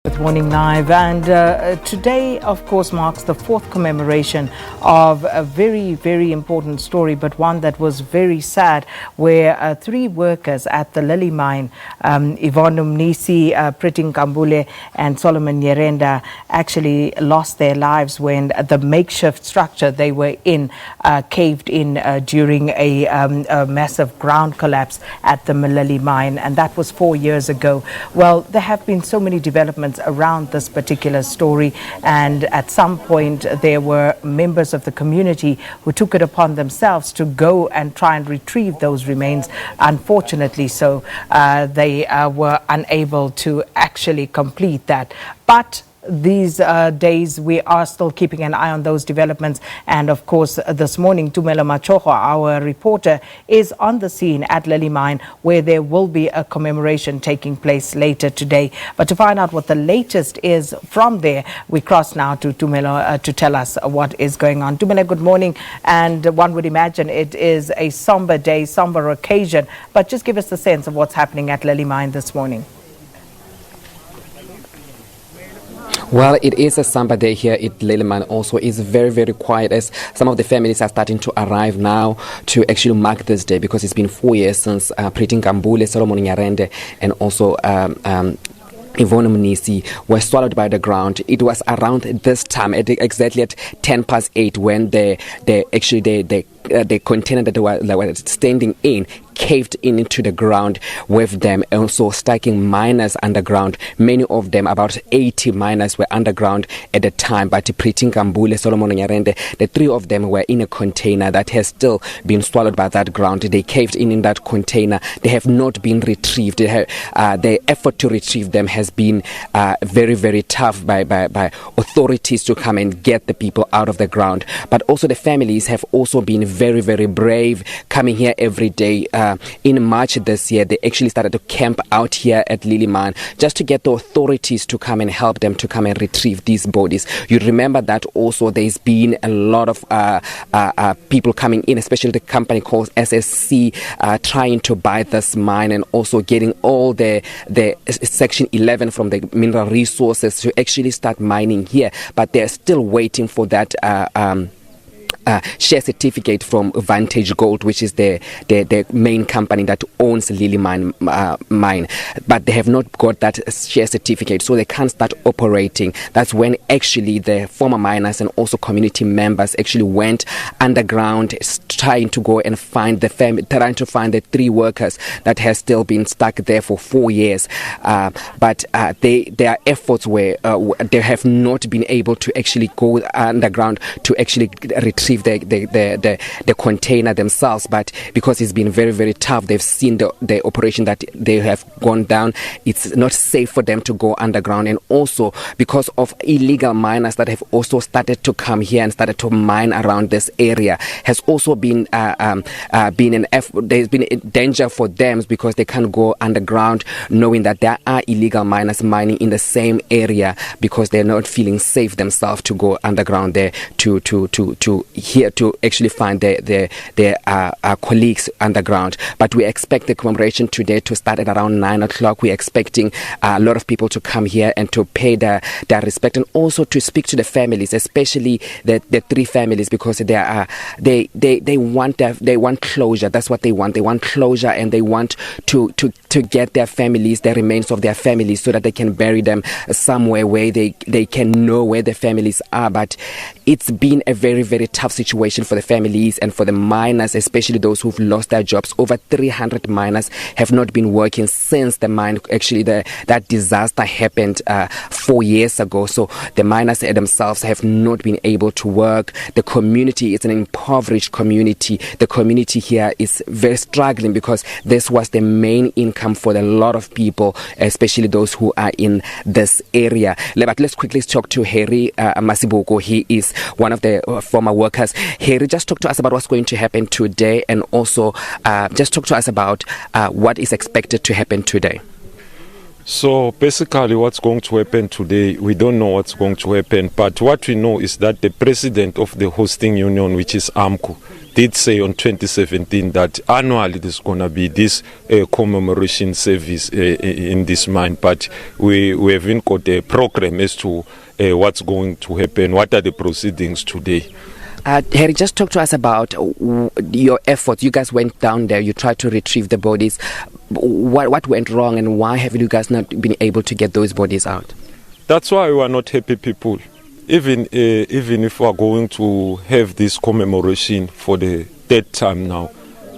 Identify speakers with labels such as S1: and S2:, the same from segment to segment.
S1: With Morning Live, and today of course marks the 4th commemoration of a very, very important story, but one that was very sad, where 3 workers at the Lily mine, Yvonne, Mnisi, Kambule and Solomon Nyarenda, actually lost their lives when the makeshift structure they were in caved in during a massive ground collapse at the Lily mine, and that was 4 years ago. Well, there have been so many developments around this particular story, and at some point there were members of the community who took it upon themselves to go and try and retrieve those remains. Unfortunately, so they were unable to actually complete that. But these days we are still keeping an eye on those developments, and of course this morning Tumelo Machogo, our reporter, is on the scene at Lily Mine, where there will be a commemoration taking place later today. But to find out what the latest is from there, we cross now to Tumelo to tell us what is going on. Tumelo, good morning. And one would imagine it is a somber day, somber occasion, but just give us a sense of what's happening at Lily Mine this morning.
S2: Well, it is a somber day here at Lily Mine. Also, it's very, very quiet as some of the families are starting to arrive now to actually mark this day, because it's been 4 years since Kambule, Solomon Nyarenda and also Yvonne Mnisi were swallowed by the ground. It was around this time, exactly at 8:10 when the container that they were standing in caved into the ground with them, also striking miners underground. Many of them, about 80 miners, were underground at the time. But Kambule, Solomon Nyarenda, the 3 of them were in a container that has still been swallowed by that ground. They caved in that container. They have not been retrieved. The effort to retrieve them has been very, very tough by authorities to come and get the people out of the ground. But also the families have also been very, very brave, coming here every day. In March this year, they actually started to camp out here at Lily Mine just to get the authorities to come and help them to come and retrieve these bodies. You remember that also there's been a lot of people coming in, especially the company called SABC, trying to buy this mine and also getting all the Section 11 from the mineral resources to actually start mining here. But they're still waiting for that share certificate from Vantage Gold, which is the main company that owns Lily Mine. But they have not got that share certificate, so they can't start operating. That's when actually the former miners and also community members actually went underground, trying to go and find trying to find the 3 workers that has still been stuck there for 4 years. But their efforts were they have not been able to actually go underground to actually retrieve the container themselves. But because it's been very, very tough, they've seen the operation that they have gone down. It's not safe for them to go underground, and also because of illegal miners that have also started to come here and started to mine around this area, has also been there's been a danger for them, because they can't go underground knowing that there are illegal miners mining in the same area, because they're not feeling safe themselves to go underground there to here to actually find their colleagues underground. But we expect the commemoration today to start at around 9 o'clock. We're expecting a lot of people to come here and to pay their respect, and also to speak to the families, especially the 3 families, because they want closure. That's what they want. They want closure, and they want to get their families, the remains of their families, so that they can bury them somewhere where they can know where their families are. But it's been a very, very tough situation for the families and for the miners, especially those who've lost their jobs. Over 300 miners have not been working since the mine, actually that disaster happened 4 years ago. So the miners themselves have not been able to work. The community is an impoverished community. The community here is very struggling, because this was the main income for a lot of people, especially those who are in this area. But let's quickly talk to Harry Masibuko. He is one of the former workers. Harry, just talk to us about what's going to happen today, and also just talk to us about what is expected to happen today.
S3: So basically what's going to happen today, we don't know what's going to happen, but what we know is that the president of the hosting union, which is AMCU, did say on 2017 that annually there's going to be this commemoration service in this mine, but we haven't got a program as to what's going to happen, what are the proceedings today.
S2: Harry, just talk to us about your efforts. You guys went down there, you tried to retrieve the bodies. What went wrong, and why have you guys not been able to get those bodies out?
S3: That's why we are not happy people. Even if we are going to have this commemoration for the third time now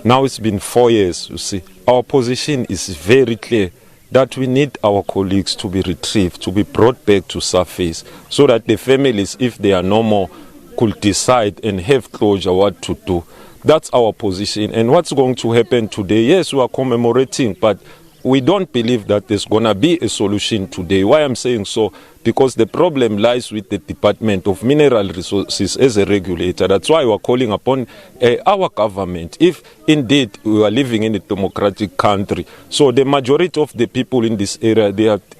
S3: it's been 4 years, you see. Our position is very clear that we need our colleagues to be retrieved, to be brought back to surface, so that the families, if they are no more, could decide and have closure what to do. That's our position. And what's going to happen today? Yes, we are commemorating, but we don't believe that there's going to be a solution today. Why I'm saying so? Because the problem lies with the Department of Mineral Resources as a regulator. That's why we're calling upon our government, if indeed we are living in a democratic country. So the majority of the people in this area,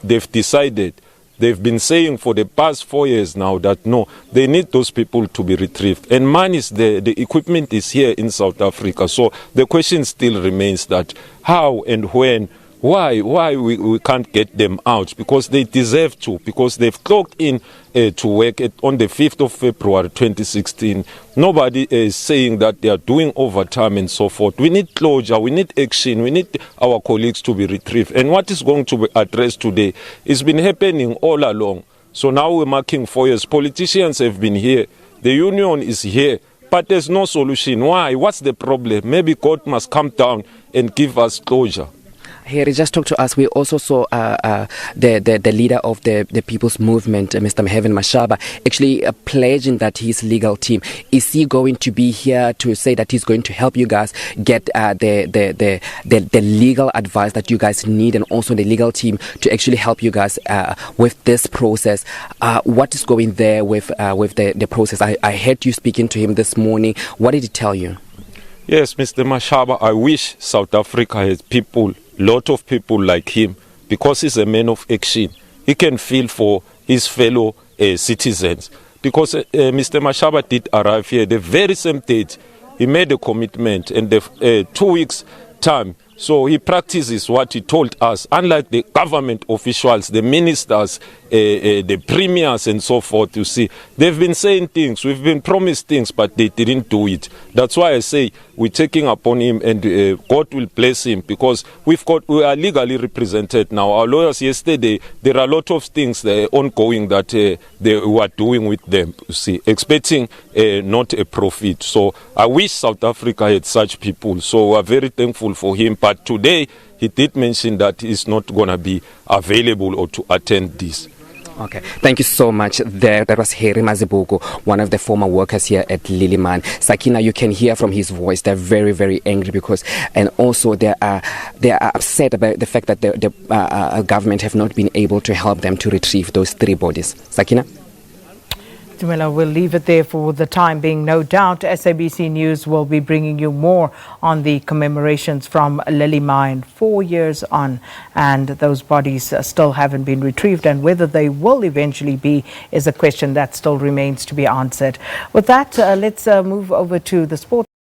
S3: they've decided, they've been saying for the past 4 years now that no, they need those people to be retrieved. And money is there, the equipment is here in South Africa. So the question still remains that how and when, why we can't get them out, because they deserve to, because they've clocked in to work on the 5th of February 2016. Nobody is saying that they are doing overtime and so forth. We need closure, we need action, we need our colleagues to be retrieved. And what is going to be addressed today has been happening all along. So now we're marking 4 years. Politicians have been here, the union is here, but there's no solution. Why? What's the problem? Maybe God must come down and give us closure.
S2: Harry, just talk to us. We also saw the leader of the People's Movement, Mr. Mnisi Mashaba, actually pledging that his legal team, is he going to be here to say that he's going to help you guys get the legal advice that you guys need, and also the legal team to actually help you guys with this process? What is going there with the process? I heard you speaking to him this morning. What did he tell you?
S3: Yes, Mr. Mashaba, I wish South Africa has people, lot of people like him, because he's a man of action. He can feel for his fellow citizens. Because Mr. Mashaba did arrive here the very same date. He made a commitment, and the 2 weeks time. So he practices what he told us. Unlike the government officials, the ministers, the premiers and so forth, you see, they've been saying things, we've been promised things, but they didn't do it. That's why I say we're taking upon him, and God will bless him, because we are legally represented now. Our lawyers yesterday, there are a lot of things ongoing that they were doing with them, you see, expecting not a profit. So I wish South Africa had such people. So we are very thankful for him. But today, he did mention that he's not going to be available or to attend this.
S2: Okay, thank you so much. That was Harry Mazibuko, one of the former workers here at Liliman. Sakina, you can hear from his voice, they're very, very angry, because, and also they are upset about the fact that the government have not been able to help them to retrieve those 3 bodies. Sakina?
S1: Tumelo, we'll leave it there for the time being. No doubt SABC News will be bringing you more on the commemorations from Lily Mine 4 years on, and those bodies still haven't been retrieved, and whether they will eventually be is a question that still remains to be answered. With that, let's move over to the sport.